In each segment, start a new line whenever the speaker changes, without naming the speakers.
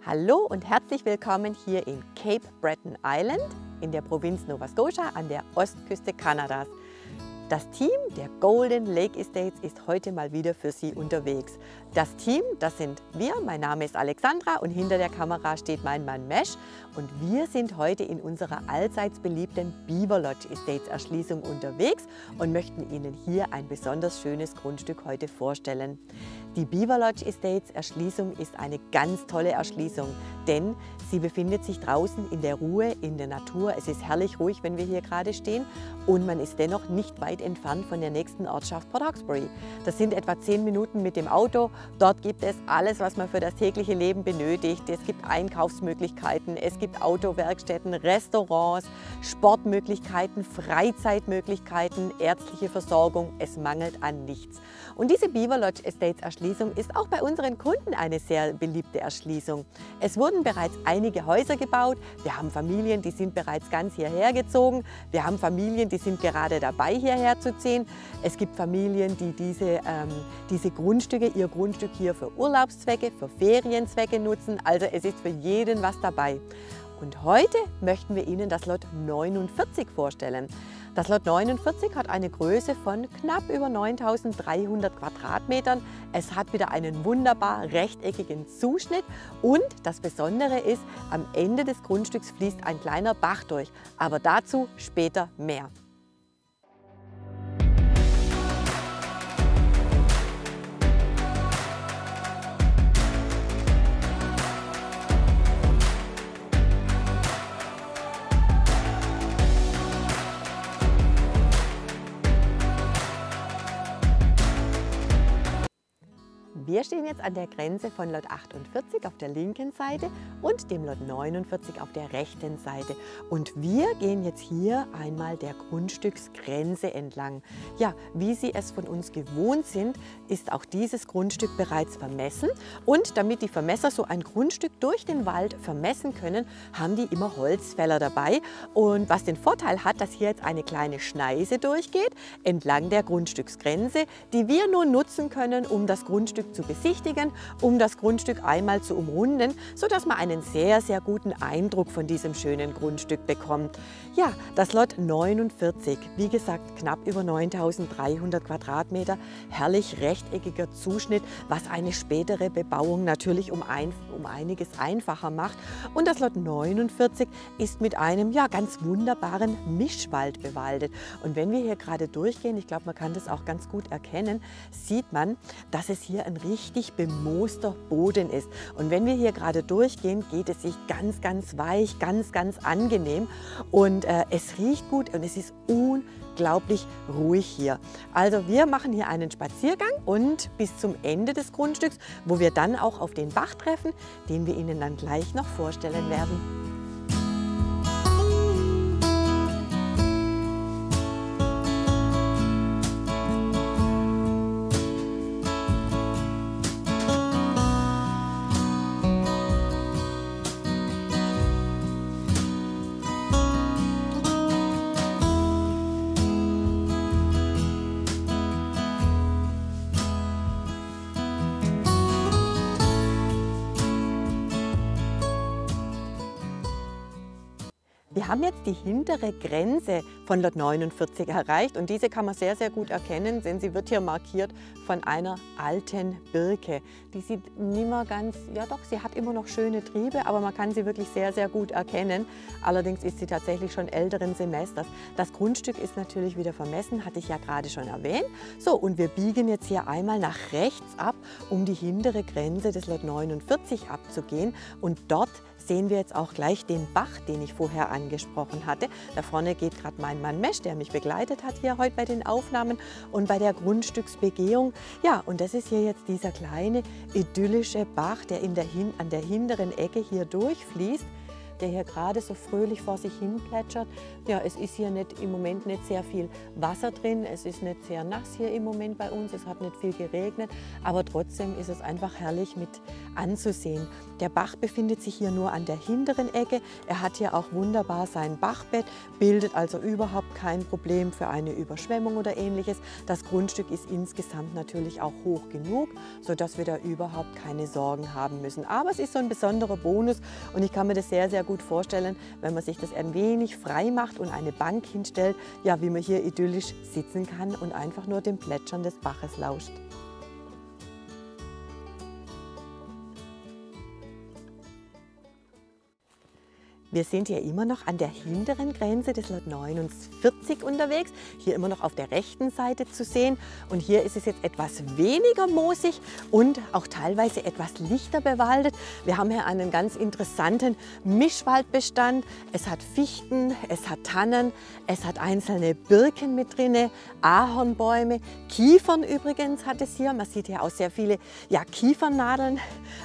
Hallo und herzlich willkommen hier in Cape Breton Island in der Provinz Nova Scotia an der Ostküste Kanadas. Das Team der Golden Lake Estates ist heute mal wieder für Sie unterwegs. Das Team, das sind wir, mein Name ist Alexandra und hinter der Kamera steht mein Mann Mesh. Und wir sind heute in unserer allseits beliebten Beaver Lodge Estates Erschließung unterwegs und möchten Ihnen hier ein besonders schönes Grundstück heute vorstellen. Die Beaver Lodge Estates Erschließung ist eine ganz tolle Erschließung, denn sie befindet sich draußen in der Ruhe, in der Natur. Es ist herrlich ruhig, wenn wir hier gerade stehen, und man ist dennoch nicht weit entfernt von der nächsten Ortschaft Port Hawkesbury. Das sind etwa 10 Minuten mit dem Auto. Dort gibt es alles, was man für das tägliche Leben benötigt. Es gibt Einkaufsmöglichkeiten, es gibt Autowerkstätten, Restaurants, Sportmöglichkeiten, Freizeitmöglichkeiten, ärztliche Versorgung. Es mangelt an nichts. Und diese Beaver Lodge Estates Erschließung ist auch bei unseren Kunden eine sehr beliebte Erschließung. Es wurden bereits einige Häuser gebaut. Wir haben Familien, die sind bereits ganz hierher gezogen. Wir haben Familien, die sind gerade dabei, hierher zu ziehen. Es gibt Familien, die diese Grundstücke, ihr Grundstück hier für Urlaubszwecke, für Ferienzwecke nutzen. Also es ist für jeden was dabei. Und heute möchten wir Ihnen das Lot 49 vorstellen. Das Lot 49 hat eine Größe von knapp über 9.300 Quadratmetern. Es hat wieder einen wunderbar rechteckigen Zuschnitt und das Besondere ist, am Ende des Grundstücks fließt ein kleiner Bach durch. Aber dazu später mehr. Wir stehen jetzt an der Grenze von Lot 48 auf der linken Seite und dem Lot 49 auf der rechten Seite. Und wir gehen jetzt hier einmal der Grundstücksgrenze entlang. Ja, wie Sie es von uns gewohnt sind, ist auch dieses Grundstück bereits vermessen. Und damit die Vermesser so ein Grundstück durch den Wald vermessen können, haben die immer Holzfäller dabei. Und was den Vorteil hat, dass hier jetzt eine kleine Schneise durchgeht entlang der Grundstücksgrenze, die wir nun nutzen können, um das Grundstück zu besichtigen, um das Grundstück einmal zu umrunden, sodass man einen sehr, sehr guten Eindruck von diesem schönen Grundstück bekommt. Ja, das Lot 49, wie gesagt, knapp über 9.300 Quadratmeter, herrlich rechteckiger Zuschnitt, was eine spätere Bebauung natürlich um einiges einfacher macht. Und das Lot 49 ist mit einem ganz wunderbaren Mischwald bewaldet. Und wenn wir hier gerade durchgehen, ich glaube, man kann das auch ganz gut erkennen, sieht man, dass es hier ein richtig bemooster Boden ist. Und wenn wir hier gerade durchgehen, geht es sich ganz, ganz weich, ganz, ganz angenehm. Und es riecht gut und es ist unglaublich ruhig hier. Also wir machen hier einen Spaziergang und bis zum Ende des Grundstücks, wo wir dann auch auf den Bach treffen, den wir Ihnen dann gleich noch vorstellen werden. Wir haben jetzt die hintere Grenze von Lot 49 erreicht und diese kann man sehr, sehr gut erkennen, denn sie wird hier markiert von einer alten Birke. Die sieht nicht mehr ganz, ja doch, sie hat immer noch schöne Triebe, aber man kann sie wirklich sehr, sehr gut erkennen. Allerdings ist sie tatsächlich schon älteren Semesters. Das Grundstück ist natürlich wieder vermessen, hatte ich ja gerade schon erwähnt. So, und wir biegen jetzt hier einmal nach rechts ab, um die hintere Grenze des Lot 49 abzugehen, und dort sehen wir jetzt auch gleich den Bach, den ich vorher angesprochen hatte. Da vorne geht gerade mein Mann Mesh, der mich begleitet hat hier heute bei den Aufnahmen und bei der Grundstücksbegehung. Ja, und das ist hier jetzt dieser kleine idyllische Bach, der an der hinteren Ecke hier durchfließt. der hier gerade so fröhlich vor sich hin plätschert. Ja, es ist hier im Moment nicht sehr viel Wasser drin, es ist nicht sehr nass hier im Moment bei uns, es hat nicht viel geregnet, aber trotzdem ist es einfach herrlich mit anzusehen. Der Bach befindet sich hier nur an der hinteren Ecke, er hat hier auch wunderbar sein Bachbett, bildet also überhaupt kein Problem für eine Überschwemmung oder ähnliches. Das Grundstück ist insgesamt natürlich auch hoch genug, sodass wir da überhaupt keine Sorgen haben müssen. Aber es ist so ein besonderer Bonus und ich kann mir das sehr, sehr gut vorstellen, wenn man sich das ein wenig frei macht und eine Bank hinstellt, ja, wie man hier idyllisch sitzen kann und einfach nur dem Plätschern des Baches lauscht. Wir sind hier immer noch an der hinteren Grenze des Lot 49 unterwegs, hier immer noch auf der rechten Seite zu sehen. Und hier ist es jetzt etwas weniger moosig und auch teilweise etwas lichter bewaldet. Wir haben hier einen ganz interessanten Mischwaldbestand. Es hat Fichten, es hat Tannen, es hat einzelne Birken mit drin, Ahornbäume, Kiefern übrigens hat es hier. Man sieht hier auch sehr viele Kiefernadeln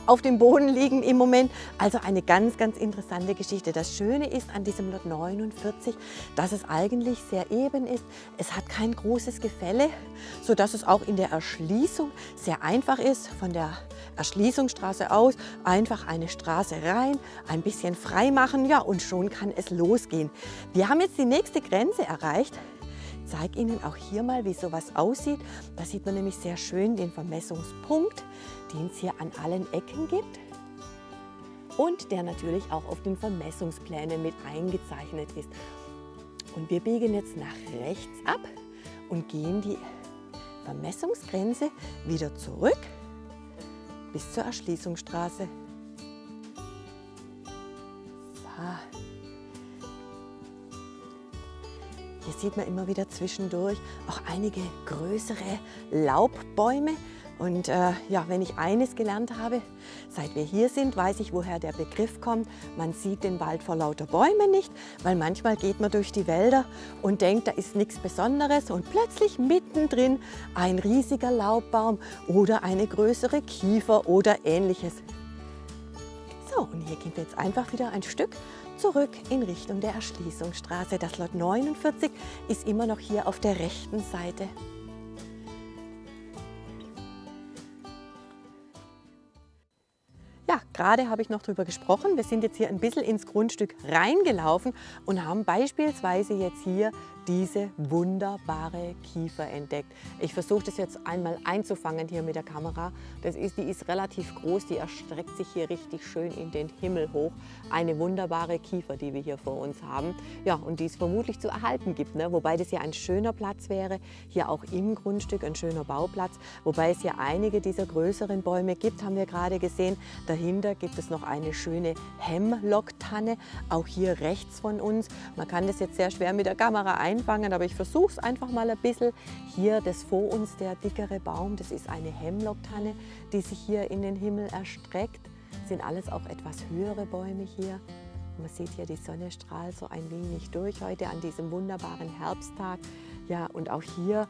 auf dem Boden liegen im Moment. Also eine ganz, ganz interessante Geschichte. Das Schöne ist an diesem Lot 49, dass es eigentlich sehr eben ist. Es hat kein großes Gefälle, sodass es auch in der Erschließung sehr einfach ist. Von der Erschließungsstraße aus einfach eine Straße rein, ein bisschen frei machen, ja, und schon kann es losgehen. Wir haben jetzt die nächste Grenze erreicht. Ich zeige Ihnen auch hier mal, wie sowas aussieht. Da sieht man nämlich sehr schön den Vermessungspunkt, den es hier an allen Ecken gibt. Und der natürlich auch auf den Vermessungsplänen mit eingezeichnet ist. Und wir biegen jetzt nach rechts ab und gehen die Vermessungsgrenze wieder zurück bis zur Erschließungsstraße. So. Hier sieht man immer wieder zwischendurch auch einige größere Laubbäume. Und wenn ich eines gelernt habe, seit wir hier sind, weiß ich, woher der Begriff kommt. Man sieht den Wald vor lauter Bäumen nicht, weil manchmal geht man durch die Wälder und denkt, da ist nichts Besonderes und plötzlich mittendrin ein riesiger Laubbaum oder eine größere Kiefer oder ähnliches. So, und hier gehen wir jetzt einfach wieder ein Stück zurück in Richtung der Erschließungsstraße. Das Lot 49 ist immer noch hier auf der rechten Seite. Ja, gerade habe ich noch darüber gesprochen. Wir sind jetzt hier ein bisschen ins Grundstück reingelaufen und haben beispielsweise jetzt hier diese wunderbare Kiefer entdeckt. Ich versuche das jetzt einmal einzufangen hier mit der Kamera. Die ist relativ groß, die erstreckt sich hier richtig schön in den Himmel hoch. Eine wunderbare Kiefer, die wir hier vor uns haben. Ja, und die es vermutlich zu erhalten gibt, ne? Wobei das hier ein schöner Platz wäre, hier auch im Grundstück ein schöner Bauplatz. Wobei es hier einige dieser größeren Bäume gibt, haben wir gerade gesehen. Dahinter gibt es noch eine schöne Hemlock-Tanne, auch hier rechts von uns. Man kann das jetzt sehr schwer mit der Kamera einfangen, aber ich versuche es einfach mal ein bisschen. Hier das vor uns, der dickere Baum, das ist eine Hemlock-Tanne, die sich hier in den Himmel erstreckt. Das sind alles auch etwas höhere Bäume hier. Man sieht hier, die Sonne strahlt so ein wenig durch heute an diesem wunderbaren Herbsttag. Ja, und auch hier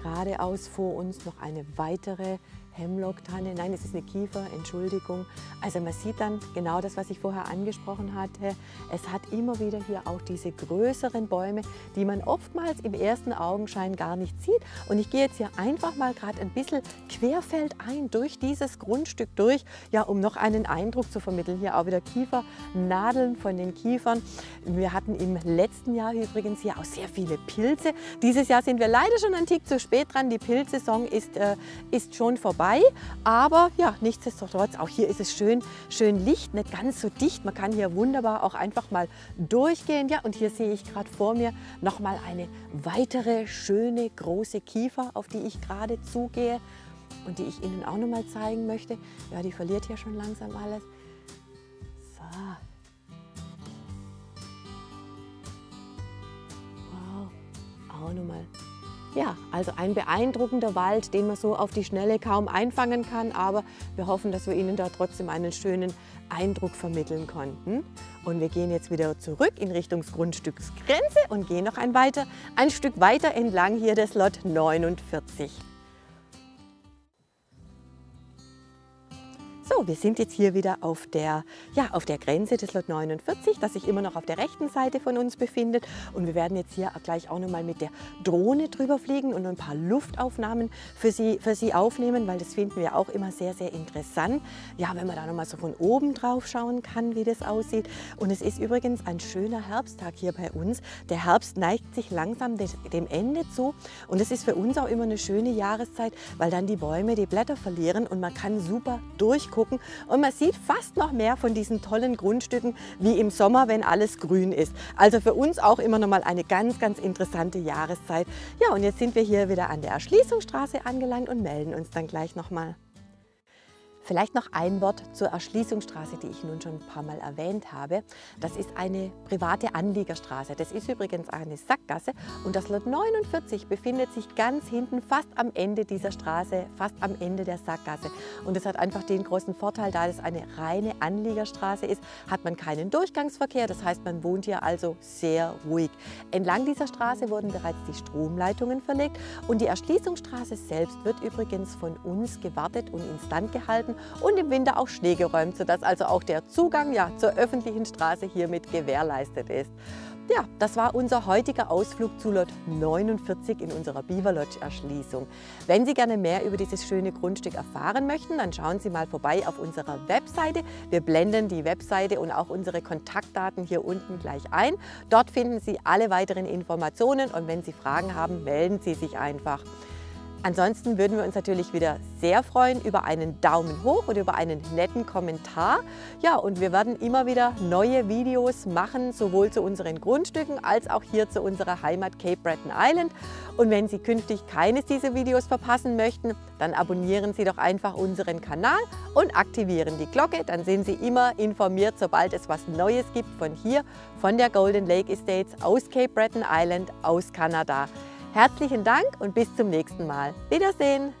geradeaus vor uns noch eine weitere Hemlock-Tanne. Nein, es ist eine Kiefer, Entschuldigung. Also man sieht dann genau das, was ich vorher angesprochen hatte. Es hat immer wieder hier auch diese größeren Bäume, die man oftmals im ersten Augenschein gar nicht sieht. Und ich gehe jetzt hier einfach mal gerade ein bisschen querfeldein durch dieses Grundstück durch, ja, um noch einen Eindruck zu vermitteln. Hier auch wieder Kiefernadeln von den Kiefern. Wir hatten im letzten Jahr übrigens hier auch sehr viele Pilze. Dieses Jahr sind wir leider schon ein Tick zu spät dran. Die Pilzsaison ist schon vorbei. Aber ja, nichtsdestotrotz, auch hier ist es schön Licht, nicht ganz so dicht. Man kann hier wunderbar auch einfach mal durchgehen. Ja, und hier sehe ich gerade vor mir noch mal eine weitere schöne große Kiefer, auf die ich gerade zugehe und die ich Ihnen auch noch mal zeigen möchte. Ja, die verliert hier schon langsam alles. So. Wow, auch noch mal. Ja, also ein beeindruckender Wald, den man so auf die Schnelle kaum einfangen kann, aber wir hoffen, dass wir Ihnen da trotzdem einen schönen Eindruck vermitteln konnten. Und wir gehen jetzt wieder zurück in Richtung Grundstücksgrenze und gehen noch ein Stück weiter entlang hier des Lot 49. So, wir sind jetzt hier wieder auf der Grenze des Lot 49, das sich immer noch auf der rechten Seite von uns befindet. Und wir werden jetzt hier gleich auch noch mal mit der Drohne drüber fliegen und ein paar Luftaufnahmen für Sie aufnehmen, weil das finden wir auch immer sehr, sehr interessant. Ja, wenn man da noch mal so von oben drauf schauen kann, wie das aussieht. Und es ist übrigens ein schöner Herbsttag hier bei uns. Der Herbst neigt sich langsam dem Ende zu. Und es ist für uns auch immer eine schöne Jahreszeit, weil dann die Bäume die Blätter verlieren und man kann super durchgucken und man sieht fast noch mehr von diesen tollen Grundstücken wie im Sommer, wenn alles grün ist. Also für uns auch immer noch mal eine ganz, ganz interessante Jahreszeit. Ja, und jetzt sind wir hier wieder an der Erschließungsstraße angelangt und melden uns dann gleich noch mal. Vielleicht noch ein Wort zur Erschließungsstraße, die ich nun schon ein paar Mal erwähnt habe. Das ist eine private Anliegerstraße. Das ist übrigens eine Sackgasse und das Lot 49 befindet sich ganz hinten, fast am Ende dieser Straße, fast am Ende der Sackgasse. Und das hat einfach den großen Vorteil, da es eine reine Anliegerstraße ist, hat man keinen Durchgangsverkehr. Das heißt, man wohnt hier also sehr ruhig. Entlang dieser Straße wurden bereits die Stromleitungen verlegt und die Erschließungsstraße selbst wird übrigens von uns gewartet und instand gehalten und im Winter auch Schnee geräumt, sodass also auch der Zugang zur öffentlichen Straße hiermit gewährleistet ist. Ja, das war unser heutiger Ausflug zu Lot 49 in unserer Beaver Lodge Erschließung. Wenn Sie gerne mehr über dieses schöne Grundstück erfahren möchten, dann schauen Sie mal vorbei auf unserer Webseite. Wir blenden die Webseite und auch unsere Kontaktdaten hier unten gleich ein. Dort finden Sie alle weiteren Informationen und wenn Sie Fragen haben, melden Sie sich einfach. Ansonsten würden wir uns natürlich wieder sehr freuen über einen Daumen hoch und über einen netten Kommentar. Ja, und wir werden immer wieder neue Videos machen, sowohl zu unseren Grundstücken als auch hier zu unserer Heimat Cape Breton Island. Und wenn Sie künftig keines dieser Videos verpassen möchten, dann abonnieren Sie doch einfach unseren Kanal und aktivieren die Glocke. Dann sind Sie immer informiert, sobald es was Neues gibt von hier, von der Golden Lake Estates aus Cape Breton Island, aus Kanada. Herzlichen Dank und bis zum nächsten Mal. Wiedersehen!